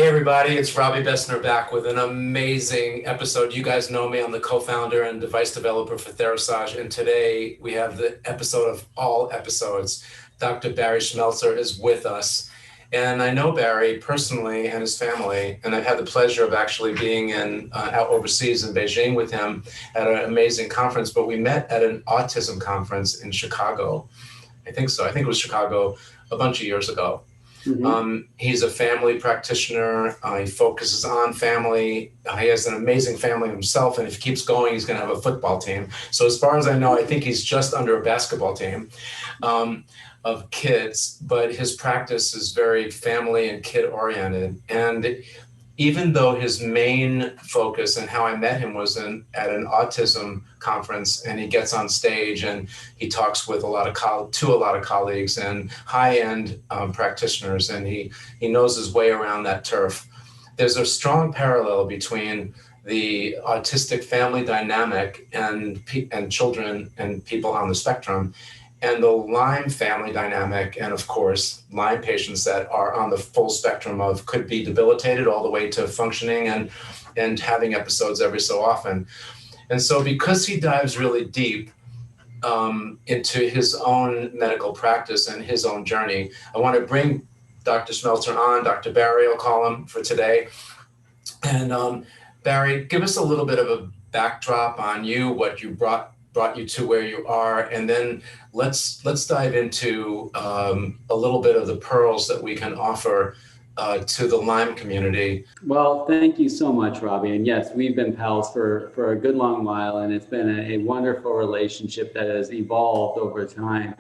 everybody, it's Robbie Bessner back with an amazing episode. You guys know me, I'm the co-founder and device developer for Therasage, and today we have the episode of all episodes. Dr. Barry Smeltzer is with us, and I know Barry personally and his family, and I've had the pleasure of actually being out overseas in Beijing with him at an amazing conference, but we met at an autism conference in Chicago. I think so. I think it was Chicago a bunch of years ago. Mm-hmm. He's a family practitioner. He focuses on family. He has an amazing family himself, and if he keeps going, he's going to have a football team. So as far as I know, I think he's just under a basketball team of kids, but his practice is very family and kid oriented. And even though his main focus and how I met him was at an autism conference, and he gets on stage and he talks with a lot of colleagues and high-end practitioners, and he knows his way around that turf. There's a strong parallel between the autistic family dynamic and children and people on the spectrum, and the Lyme family dynamic, and of course, Lyme patients that are on the full spectrum of could be debilitated all the way to functioning and having episodes every so often. And so because he dives really deep into his own medical practice and his own journey, I want to bring Dr. Smeltzer on, Dr. Barry, I'll call him for today. And Barry, give us a little bit of a backdrop on you, what you brought you to where you are, and then let's dive into a little bit of the pearls that we can offer to the Lyme community. Well, thank you so much, Robbie. And yes, we've been pals for a good long while, and it's been a wonderful relationship that has evolved over time.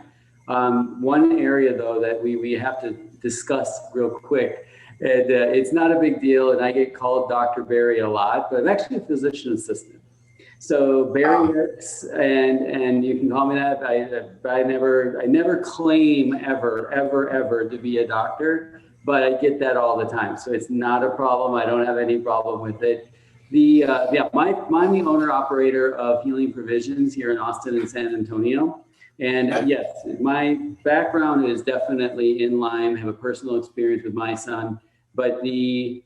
One area, though, that we have to discuss real quick, and it's not a big deal, and I get called Dr. Barry a lot, but I'm actually a physician assistant. So Barry, and you can call me that. I never claim ever to be a doctor, but I get that all the time. So it's not a problem. I don't have any problem with it. I'm the owner operator of Healing Provisions here in Austin and San Antonio. And yes, my background is definitely in Lyme. I have a personal experience with my son, but the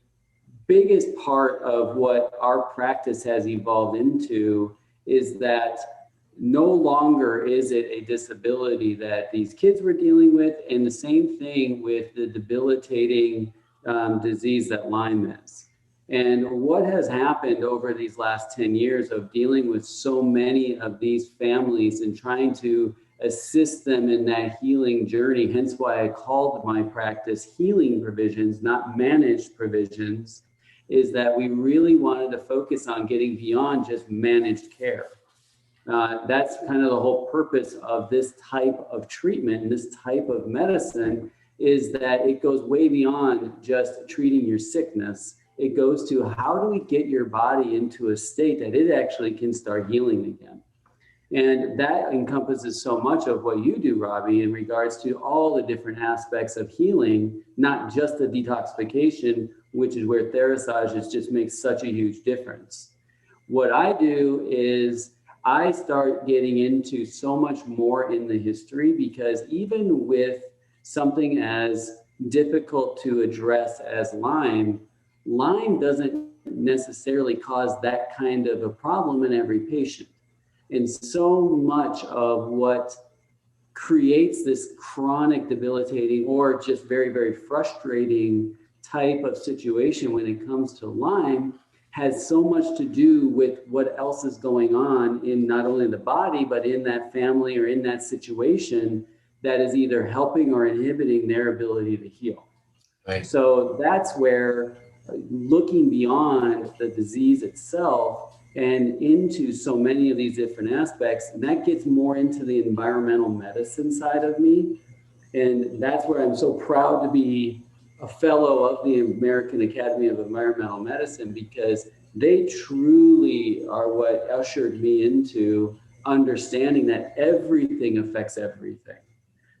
biggest part of what our practice has evolved into is that no longer is it a disability that these kids were dealing with, and the same thing with the debilitating disease that Lyme is. And what has happened over these last 10 years of dealing with so many of these families and trying to assist them in that healing journey, hence why I called my practice Healing Provisions, not Managed Provisions, is that we really wanted to focus on getting beyond just managed care. That's kind of the whole purpose of this type of treatment and this type of medicine, is that it goes way beyond just treating your sickness. It goes to how do we get your body into a state that it actually can start healing again. And that encompasses so much of what you do, Robbie, in regards to all the different aspects of healing, not just the detoxification, which is where Therasage just makes such a huge difference. What I do is I start getting into so much more in the history, because even with something as difficult to address as Lyme doesn't necessarily cause that kind of a problem in every patient. And so much of what creates this chronic debilitating or just very, very frustrating type of situation when it comes to Lyme has so much to do with what else is going on in not only the body, but in that family or in that situation that is either helping or inhibiting their ability to heal. Right. So that's where looking beyond the disease itself and into so many of these different aspects, and that gets more into the environmental medicine side of me. And that's where I'm so proud to be a fellow of the American Academy of Environmental Medicine, because they truly are what ushered me into understanding that everything affects everything.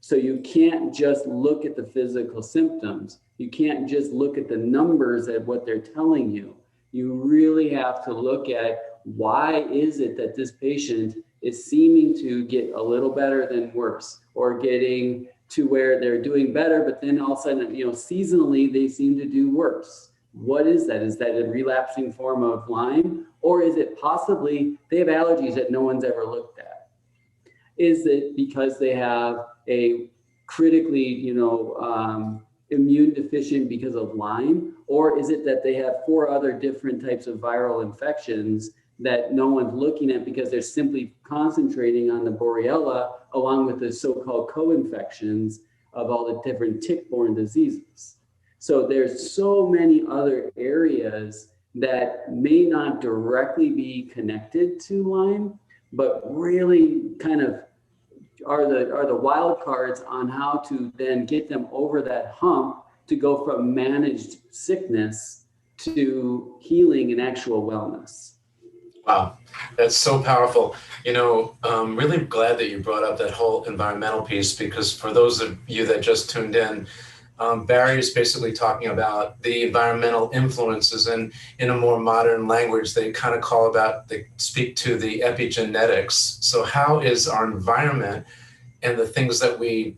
So you can't just look at the physical symptoms. You can't just look at the numbers at what they're telling you. You really have to look at why is it that this patient is seeming to get a little better than worse, or getting to where they're doing better, but then all of a sudden, seasonally, they seem to do worse. What is that? Is that a relapsing form of Lyme? Or is it possibly they have allergies that no one's ever looked at? Is it because they have a critically, immune deficient because of Lyme? Or is it that they have 4 other different types of viral infections that no one's looking at because they're simply concentrating on the Borrelia along with the so-called co-infections of all the different tick-borne diseases? So there's so many other areas that may not directly be connected to Lyme, but really kind of are the wild cards on how to then get them over that hump to go from managed sickness to healing and actual wellness. Wow, that's so powerful. I'm really glad that you brought up that whole environmental piece, because for those of you that just tuned in, Barry is basically talking about the environmental influences, and in a more modern language, they speak to the epigenetics. So how is our environment and the things that we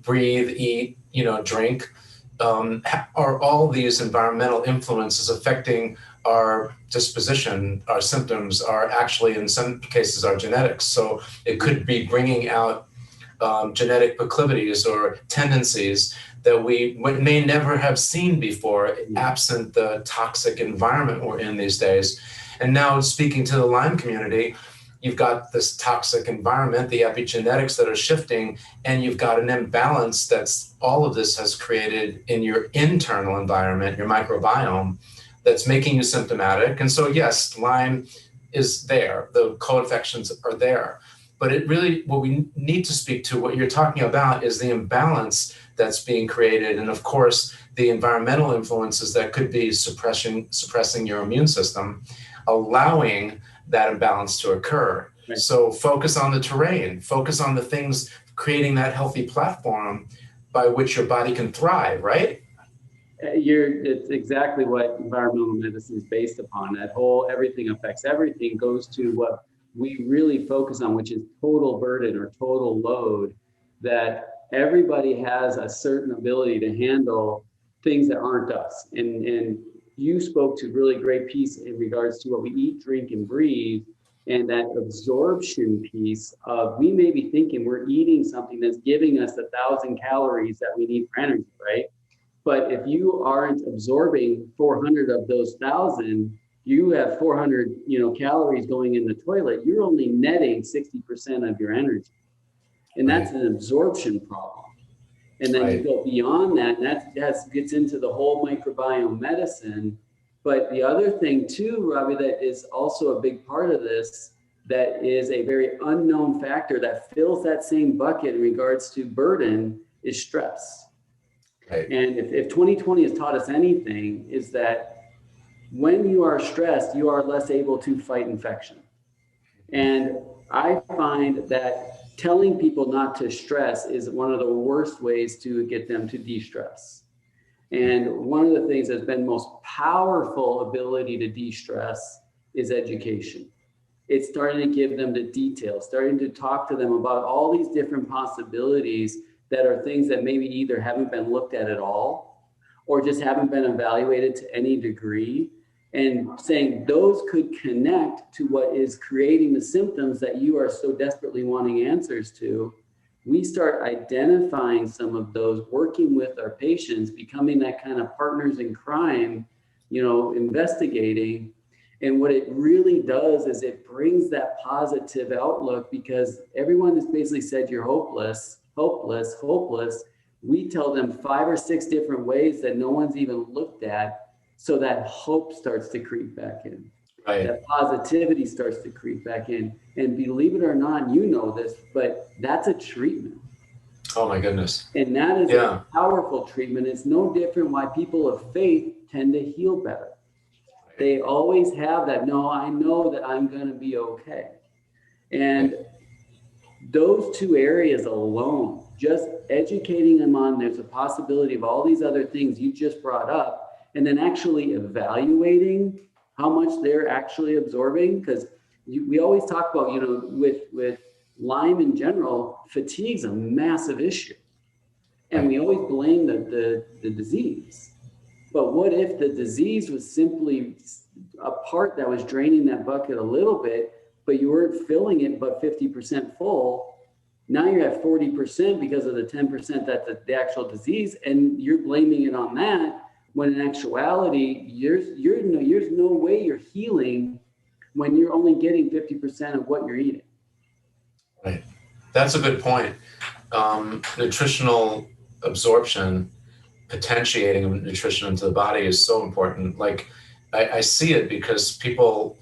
breathe, eat, drink, are all these environmental influences affecting our disposition, our symptoms, are actually in some cases our genetics. So it could be bringing out genetic proclivities or tendencies that we may never have seen before, absent the toxic environment we're in these days. And now, speaking to the Lyme community, you've got this toxic environment, the epigenetics that are shifting, and you've got an imbalance that's all of this has created in your internal environment, your microbiome, that's making you symptomatic. And so, yes, Lyme is there, the co-infections are there. But it really, what we need to speak to, what you're talking about, is the imbalance that's being created. And of course, the environmental influences that could be suppressing your immune system, allowing that imbalance to occur. Right. So focus on the terrain, focus on the things, creating that healthy platform by which your body can thrive, right? It's exactly what environmental medicine is based upon. That whole everything affects everything goes to what we really focus on, which is total burden or total load, that everybody has a certain ability to handle things that aren't us. And you spoke to a really great piece in regards to what we eat, drink, and breathe, and that absorption piece of, we may be thinking we're eating something that's giving us 1,000 calories that we need for energy, right? But if you aren't absorbing 400 of those 1,000, you have 400, calories going in the toilet. You're only netting 60% of your energy, and that's an absorption problem. And then you go beyond that, and that gets into the whole microbiome medicine. But the other thing too, Robbie, that is also a big part of this, that is a very unknown factor that fills that same bucket in regards to burden, is stress. Right. And if 2020 has taught us anything, is that when you are stressed, you are less able to fight infection. And I find that telling people not to stress is one of the worst ways to get them to de-stress. And one of the things that's been most powerful ability to de-stress is education. It's starting to give them the details, starting to talk to them about all these different possibilities that are things that maybe either haven't been looked at all or just haven't been evaluated to any degree, and saying those could connect to what is creating the symptoms that you are so desperately wanting answers to. We start identifying some of those, working with our patients, becoming that kind of partners in crime, investigating. And what it really does is it brings that positive outlook, because everyone has basically said you're hopeless. We tell them 5 or 6 different ways that no one's even looked at, so that hope starts to creep back in. Right. That positivity starts to creep back in. And believe it or not, you know this, but that's a treatment. Oh my goodness. And that is a powerful treatment. It's no different why people of faith tend to heal better. They always have that, no, I know that I'm going to be okay. And those 2 areas alone, just educating them on there's a possibility of all these other things you just brought up, and then actually evaluating how much they're actually absorbing. Because we always talk about, with Lyme in general, fatigue's a massive issue. And we always blame the disease. But what if the disease was simply a part that was draining that bucket a little bit, but you weren't filling it but 50% full? Now you're at 40% because of the 10% that's the actual disease, and you're blaming it on that, when in actuality, there's no way you're healing when you're only getting 50% of what you're eating. Right. That's a good point. Nutritional absorption, potentiating nutrition into the body is so important. Like I see it because people,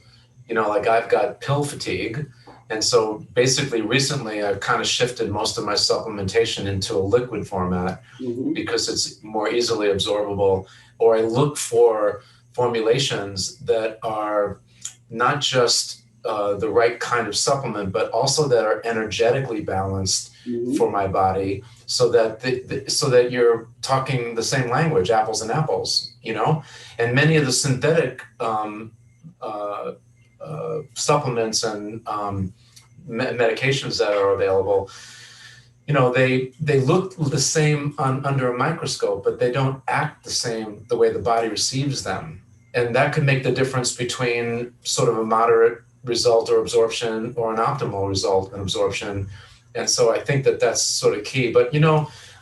like I've got pill fatigue. And so basically recently I've kind of shifted most of my supplementation into a liquid format because it's more easily absorbable, or I look for formulations that are not just the right kind of supplement, but also that are energetically balanced for my body, so that so that you're talking the same language, apples and apples, and many of the synthetic supplements and medications that are available, they look the same under a microscope, but they don't act the same the way the body receives them. And that could make the difference between sort of a moderate result or absorption or an optimal result and absorption. And so I think that that's sort of key. But,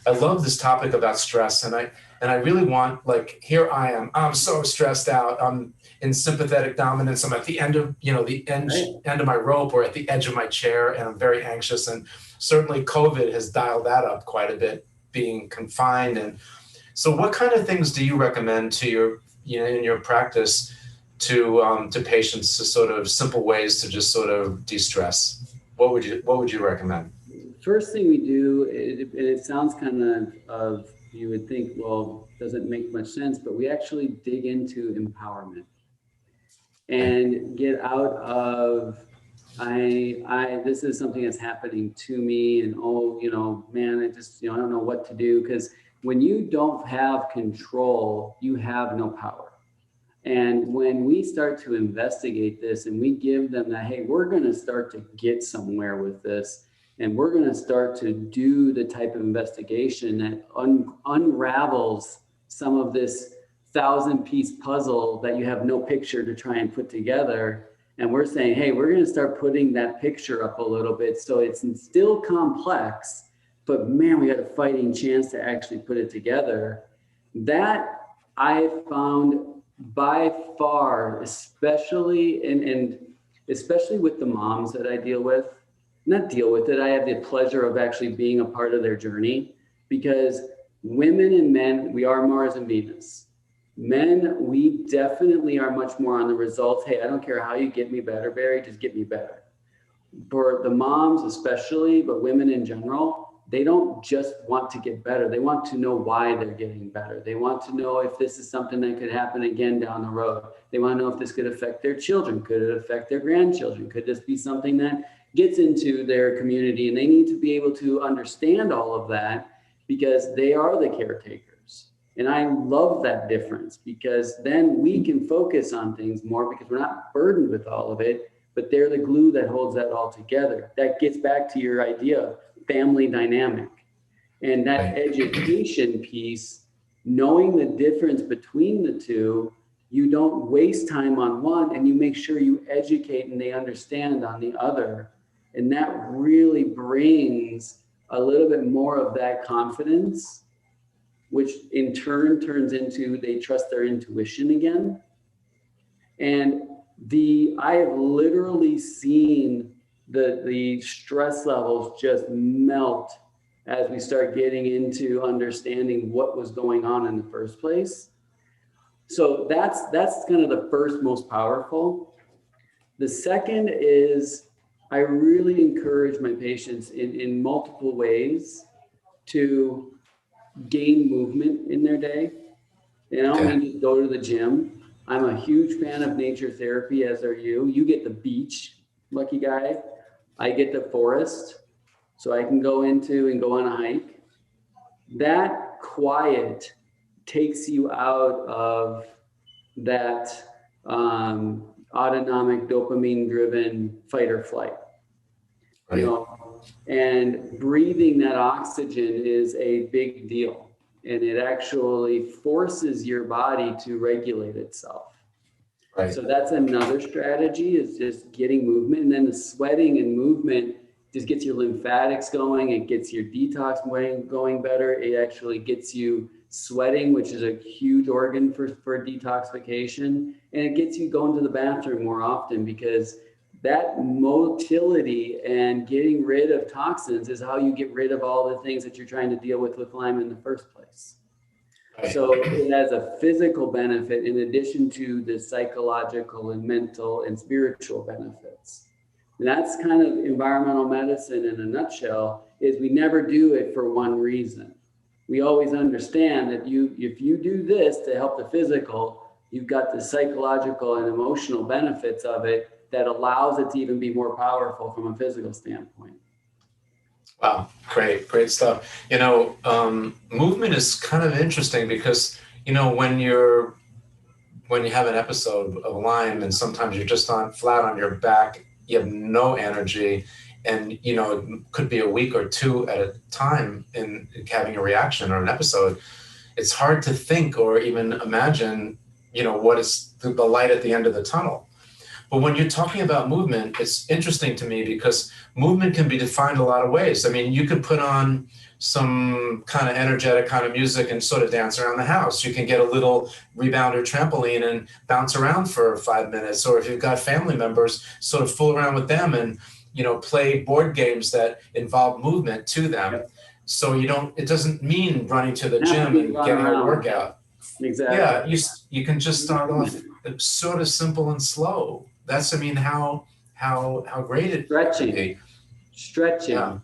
I love this topic about stress, and I really want, like, here I am, I'm so stressed out. I'm in sympathetic dominance. I'm at the end of, the end of my rope, or at the edge of my chair, and I'm very anxious. And certainly COVID has dialed that up quite a bit, being confined. And so what kind of things do you recommend to your, in your practice to patients, to sort of simple ways to just sort of de-stress? What would you recommend? First thing we do, it sounds kind of, you would think, well, doesn't make much sense, but we actually dig into empowerment and get out of, this is something that's happening to me, and man, I just, I don't know what to do. Because when you don't have control, you have no power. And when we start to investigate this and we give them that, hey, we're going to start to get somewhere with this, and we're going to start to do the type of investigation that unravels some of this 1,000-piece puzzle that you have no picture to try and put together. And we're saying, hey, we're going to start putting that picture up a little bit, so it's still complex, but man, we got a fighting chance to actually put it together. That I found by far, especially and especially with the moms that I I have the pleasure of actually being a part of their journey, because women and men, we are Mars and Venus. Men, we definitely are much more on the results. Hey, I don't care how you get me better, Barry, just get me better. For the moms especially, but women in general, they don't just want to get better. They want to know why they're getting better. They want to know if this is something that could happen again down the road. They want to know if this could affect their children. Could it affect their grandchildren? Could this be something that gets into their community? And they need to be able to understand all of that, because they are the caretakers. And I love that difference, because then we can focus on things more, because we're not burdened with all of it, but they're the glue that holds that all together. That gets back to your idea of family dynamic. And that education piece, knowing the difference between the two, you don't waste time on one, and you make sure you educate and they understand on the other. And that really brings a little bit more of that confidence, which in turn turns into they trust their intuition again. And I have literally seen the stress levels just melt as we start getting into understanding what was going on in the first place. So that's kind of the first most powerful. The second is, I really encourage my patients in multiple ways to gain movement in their day. And I don't mean to go to the gym. I'm a huge fan of nature therapy, as are you. You get the beach, lucky guy. I get the forest, so I can go into and go on a hike. That quiet takes you out of that autonomic dopamine-driven fight or flight. And breathing that oxygen is a big deal. and it actually forces your body to regulate itself. Right. So that's another strategy, is just getting movement. And then the sweating and movement just gets your lymphatics going. It gets your detox going better. It actually gets you sweating, which is a huge organ for detoxification. And it gets you going to the bathroom more often, because that motility and getting rid of toxins is how you get rid of all the things that you're trying to deal with Lyme in the first place. Right. So it has a physical benefit in addition to the psychological and mental and spiritual benefits. And that's kind of environmental medicine in a nutshell, is we never do it for one reason. We always understand that if you do this to help the physical, you've got the psychological and emotional benefits of it that allows it to even be more powerful from a physical standpoint. Wow, great stuff. Movement is kind of interesting because, when you have an episode of Lyme and sometimes you're just flat on your back, you have no energy, and, it could be a week or two at a time in having a reaction or an episode. It's hard to think or even imagine, what is the light at the end of the tunnel. But when you're talking about movement, it's interesting to me because movement can be defined a lot of ways. I mean, you could put on some kind of energetic kind of music and sort of dance around the house. You can get a little rebounder trampoline and bounce around for 5 minutes. Or if you've got family members, sort of fool around with them and, play board games that involve movement to them. Yep. So it doesn't mean running to the gym and getting a workout. Exactly. Yeah, you can just start off sort of simple and slow. That's, how great it Stretching. Can be. Stretching. Yeah.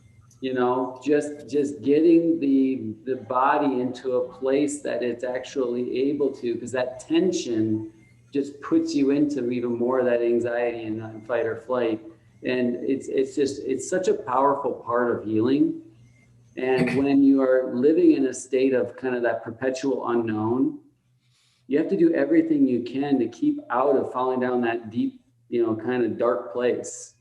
Just getting the body into a place that it's actually able to, because that tension just puts you into even more of that anxiety and fight or flight. And it's such a powerful part of healing. And when you are living in a state of kind of that perpetual unknown, you have to do everything you can to keep out of falling down that deep, kind of dark place.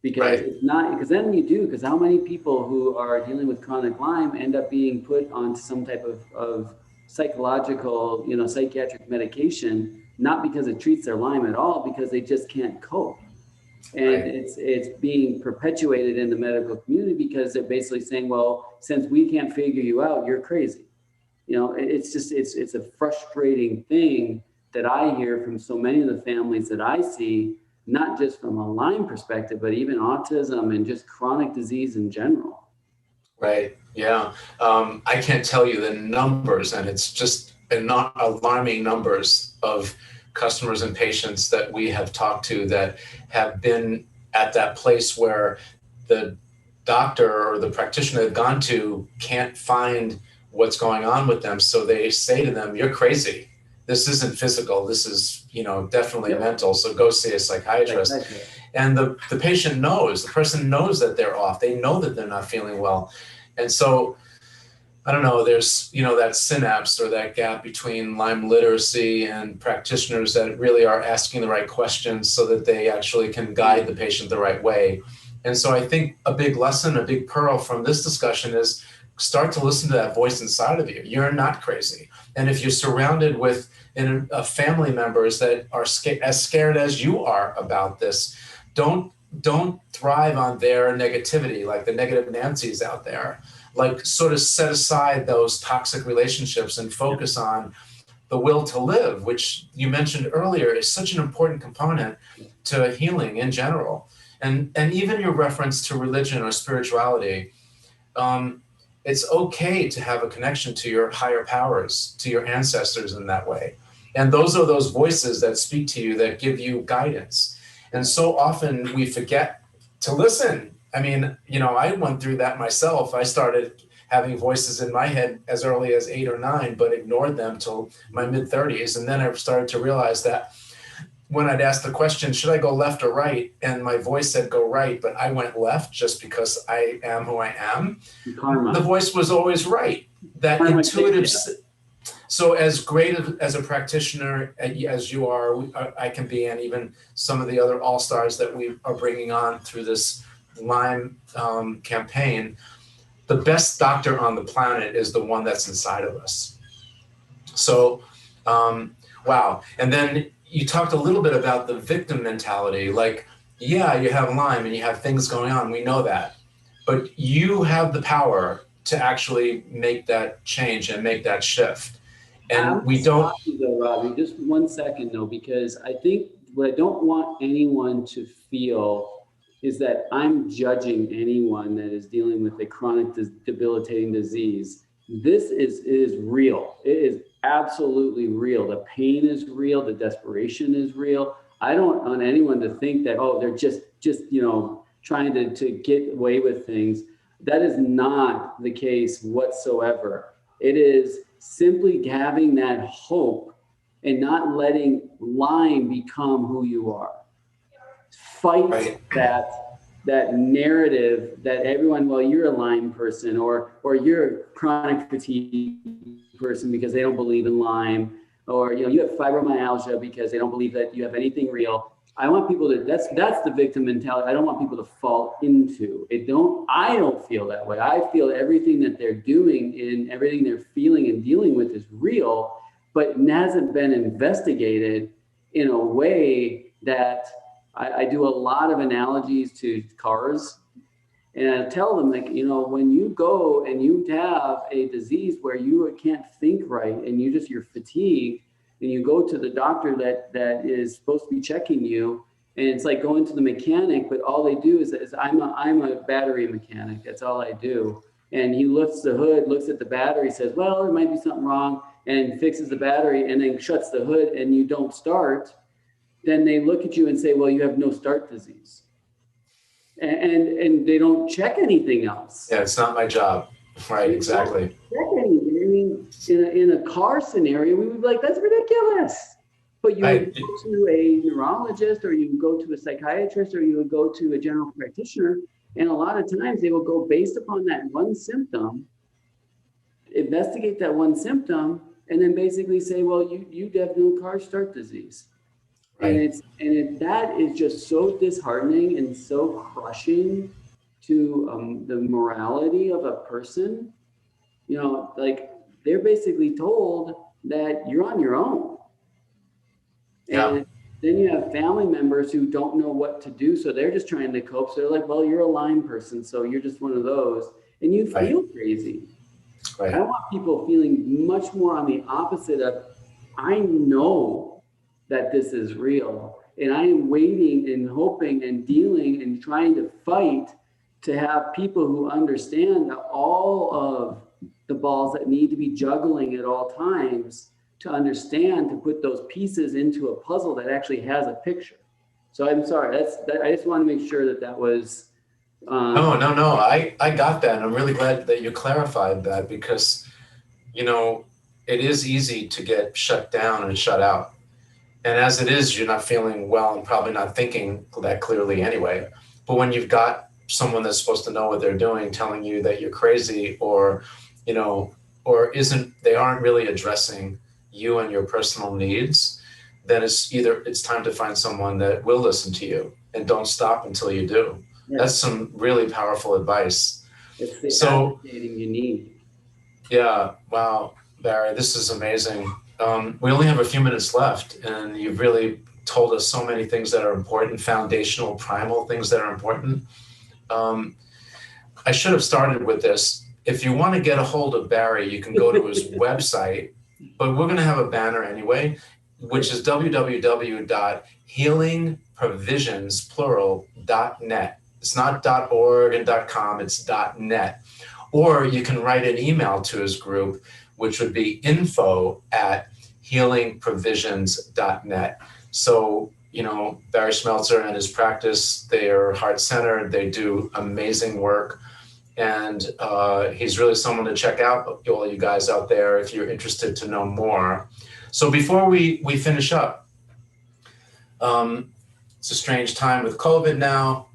Because it's not, because then you do, because how many people who are dealing with chronic Lyme end up being put onto some type of psychological, psychiatric medication, not because it treats their Lyme at all, because they just can't cope. And it's being perpetuated in the medical community because they're basically saying, well, since we can't figure you out, you're crazy. It's a frustrating thing that I hear from so many of the families that I see, not just from a Lyme perspective, but even autism and just chronic disease in general. Right. Yeah. I can't tell you the numbers, and it's just not alarming numbers of customers and patients that we have talked to that have been at that place where the doctor or the practitioner they've gone to can't find what's going on with them. So they say to them, "You're crazy. This isn't physical. This is, definitely mental. So go see a psychiatrist." Exactly. And the patient knows, the person knows that they're off. They know that they're not feeling well. And so, I don't know, there's, that synapse or that gap between Lyme literacy and practitioners that really are asking the right questions so that they actually can guide the patient the right way. And so I think a big lesson, a big pearl from this discussion is start to listen to that voice inside of you. You're not crazy. And if you're surrounded with family members that are as scared as you are about this, don't thrive on their negativity, like the negative Nancy's out there. Like, sort of set aside those toxic relationships and focus on the will to live, which you mentioned earlier is such an important component to healing in general. And even your reference to religion or spirituality, it's okay to have a connection to your higher powers, to your ancestors in that way. And those are those voices that speak to you, that give you guidance. And so often we forget to listen. I mean, I went through that myself. I started having voices in my head as early as 8 or 9, but ignored them till my mid-30s. And then I started to realize that when I'd ask the question, should I go left or right? And my voice said, go right, but I went left just because I am who I am. Karma. The voice was always right. That Karma intuitive. So as great as a practitioner as you are, I can be, and even some of the other all-stars that we are bringing on through this Lyme campaign, the best doctor on the planet is the one that's inside of us. So, wow. And then you talked a little bit about the victim mentality. Like, yeah, you have Lyme and you have things going on. We know that. But you have the power to actually make that change and make that shift. And we don't. Though, Robbie, just 1 second though, because I think what I don't want anyone to feel is that I'm judging anyone that is dealing with a chronic debilitating disease. This is real. It is absolutely real. The pain is real. The desperation is real. I don't want anyone to think that, oh, they're just trying to get away with things. That is not the case whatsoever. It is simply having that hope and not letting Lyme become who you are. Fight that narrative that everyone, well, you're a Lyme person or you're a chronic fatigue person because they don't believe in Lyme, or you have fibromyalgia because they don't believe that you have anything real. I want people to, that's the victim mentality. I don't want people to fall into it. I don't feel that way. I feel everything that they're doing and everything they're feeling and dealing with is real, but it hasn't been investigated in a way that I do a lot of analogies to cars. And I tell them, like, when you go and you have a disease where you can't think right and you're fatigued, and you go to the doctor that is supposed to be checking you, and it's like going to the mechanic, but all they do is I'm a battery mechanic. That's all I do. And he lifts the hood, looks at the battery, says, well, there might be something wrong, and fixes the battery, and then shuts the hood, and you don't start. Then they look at you and say, well, you have no start disease. And they don't check anything else. Yeah, it's not my job. Right, exactly. Check anything. I mean, in a car scenario, we would be like, that's ridiculous. But you would go to a neurologist, or you would go to a psychiatrist, or you would go to a general practitioner. And a lot of times they will go based upon that one symptom, investigate that one symptom, and then basically say, well, you have no car start disease. Right. That is just so disheartening and so crushing to the morality of a person. Like, they're basically told that you're on your own. Yeah. And then you have family members who don't know what to do, so they're just trying to cope. So they're like, well, you're a Lyme person, so you're just one of those. And you feel crazy. Right. I want people feeling much more on the opposite of, I know that this is real, and I am waiting and hoping and dealing and trying to fight to have people who understand all of the balls that need to be juggling at all times to understand, to put those pieces into a puzzle that actually has a picture. So I'm sorry, I just want to make sure that was. No, I got that. And I'm really glad that you clarified that, because, it is easy to get shut down and shut out. And as it is, you're not feeling well and probably not thinking that clearly anyway. But when you've got someone that's supposed to know what they're doing telling you that you're crazy, or they aren't really addressing you and your personal needs, then it's time to find someone that will listen to you, and don't stop until you do. Yeah. That's some really powerful advice. It's the advocating you need. Yeah. Wow, Barry, this is amazing. We only have a few minutes left, and you've really told us so many things that are important, foundational, primal things that are important. I should have started with this. If you want to get a hold of Barry, you can go to his website, but we're going to have a banner anyway, which is www.healingprovisions.net. It's not .org and .com, it's .net. Or you can write an email to his group, which would be info@healingprovisions.net. So, Barry Smeltzer and his practice, they are heart-centered, they do amazing work. And he's really someone to check out, all you guys out there, if you're interested to know more. So before we finish up, it's a strange time with COVID now.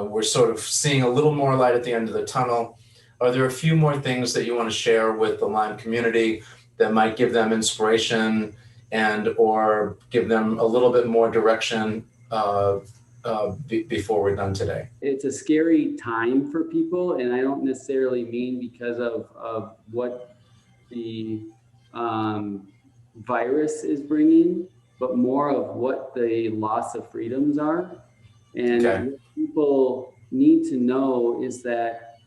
We're sort of seeing a little more light at the end of the tunnel. Are there a few more things that you want to share with the Lyme community that might give them inspiration or give them a little bit more direction before we're done today? It's a scary time for people, and I don't necessarily mean because of what the virus is bringing, but more of what the loss of freedoms are. And what people need to know is that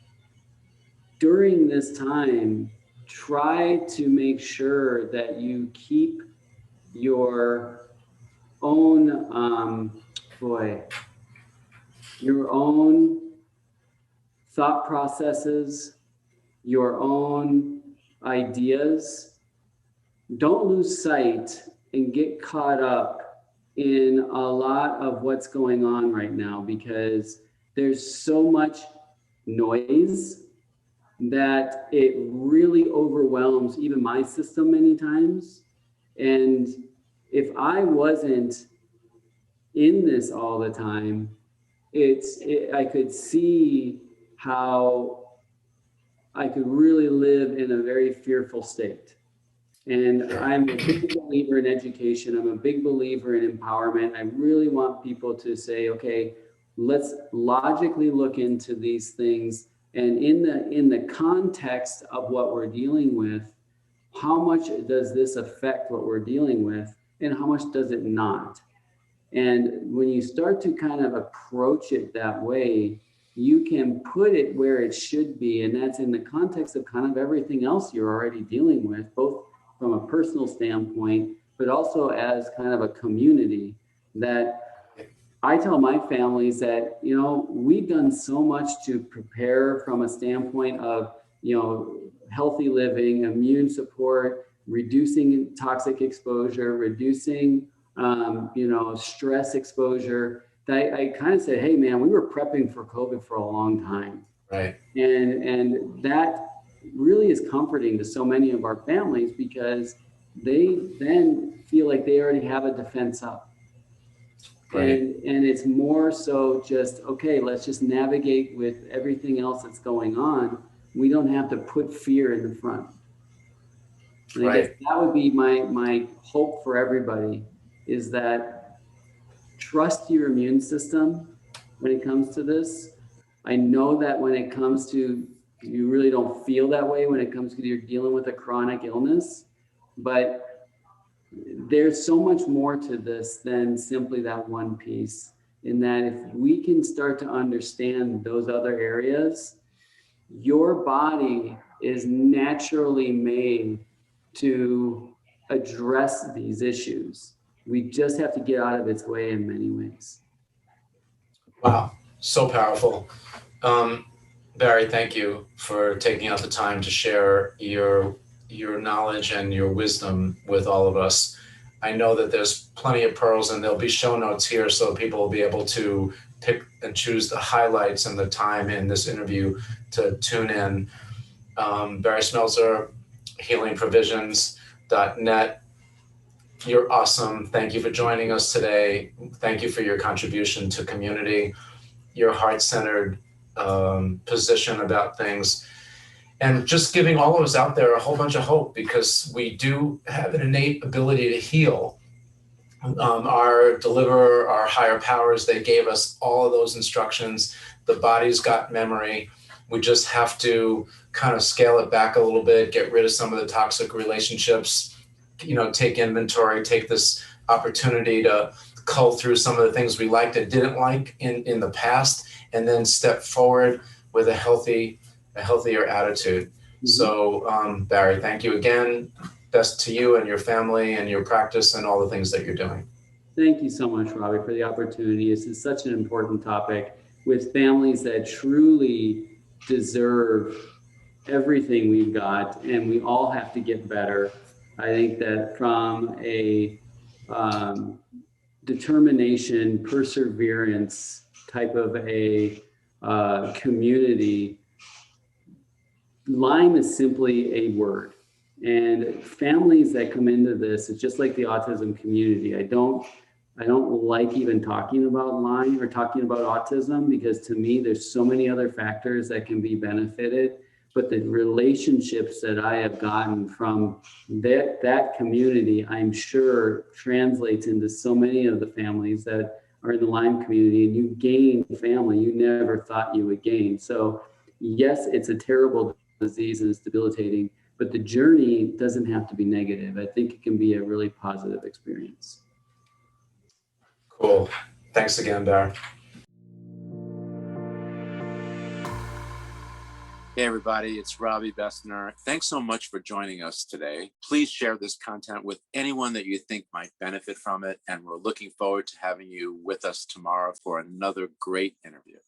during this time, try to make sure that you keep your own, your own thought processes, your own ideas. Don't lose sight and get caught up in a lot of what's going on right now, because there's so much noise that it really overwhelms even my system many times. And if I wasn't in this all the time, I could see how I could really live in a very fearful state. And I'm a big believer in education. I'm a big believer in empowerment. I really want people to say, okay, let's logically look into these things. And in the context of what we're dealing with, how much does this affect what we're dealing with, and how much does it not? And when you start to kind of approach it that way, you can put it where it should be. And that's in the context of kind of everything else you're already dealing with, both from a personal standpoint, but also as kind of a community. That I tell my families that, you know, we've done so much to prepare from a standpoint of, you know, healthy living, immune support, reducing toxic exposure, reducing, stress exposure. That I kind of said, hey, man, we were prepping for COVID for a long time. Right. And that really is comforting to so many of our families, because they then feel like they already have a defense up. Right. And it's more so just, okay, let's just navigate with everything else that's going on. We don't have to put fear in the front. And I guess that would be my hope for everybody, is that trust your immune system when it comes to this. I know that when it comes to, you really don't feel that way when it comes to you're dealing with a chronic illness, but there's so much more to this than simply that one piece. In that if we can start to understand those other areas, your body is naturally made to address these issues. We just have to get out of its way in many ways. Wow, so powerful. Barry, thank you for taking out the time to share your knowledge and your wisdom with all of us. I know that there's plenty of pearls, and there'll be show notes here so people will be able to pick and choose the highlights and the time in this interview to tune in. Barry Smeltzer, healingprovisions.net. You're awesome. Thank you for joining us today. Thank you for your contribution to community, your heart-centered position about things, and just giving all of us out there a whole bunch of hope, because we do have an innate ability to heal. Our deliverer, our higher powers, they gave us all of those instructions. The body's got memory. We just have to kind of scale it back a little bit, get rid of some of the toxic relationships, take inventory, take this opportunity to cull through some of the things we liked and didn't like in the past, and then step forward with a healthier attitude. Mm-hmm. So, Barry, thank you again. Best to you and your family and your practice and all the things that you're doing. Thank you so much, Robbie, for the opportunity. This is such an important topic with families that truly deserve everything we've got, and we all have to get better. I think that from a determination, perseverance type of a community, Lyme is simply a word. And families that come into this, it's just like the autism community. I don't like even talking about Lyme or talking about autism, because to me, there's so many other factors that can be benefited. But the relationships that I have gotten from that community, I'm sure translates into so many of the families that are in the Lyme community, and you gain family you never thought you would gain. So yes, it's a terrible disease and it's debilitating, but the journey doesn't have to be negative. I think it can be a really positive experience. Cool. Thanks again, Barry. Hey everybody, it's Robbie Bessner. Thanks so much for joining us today. Please share this content with anyone that you think might benefit from it, and we're looking forward to having you with us tomorrow for another great interview.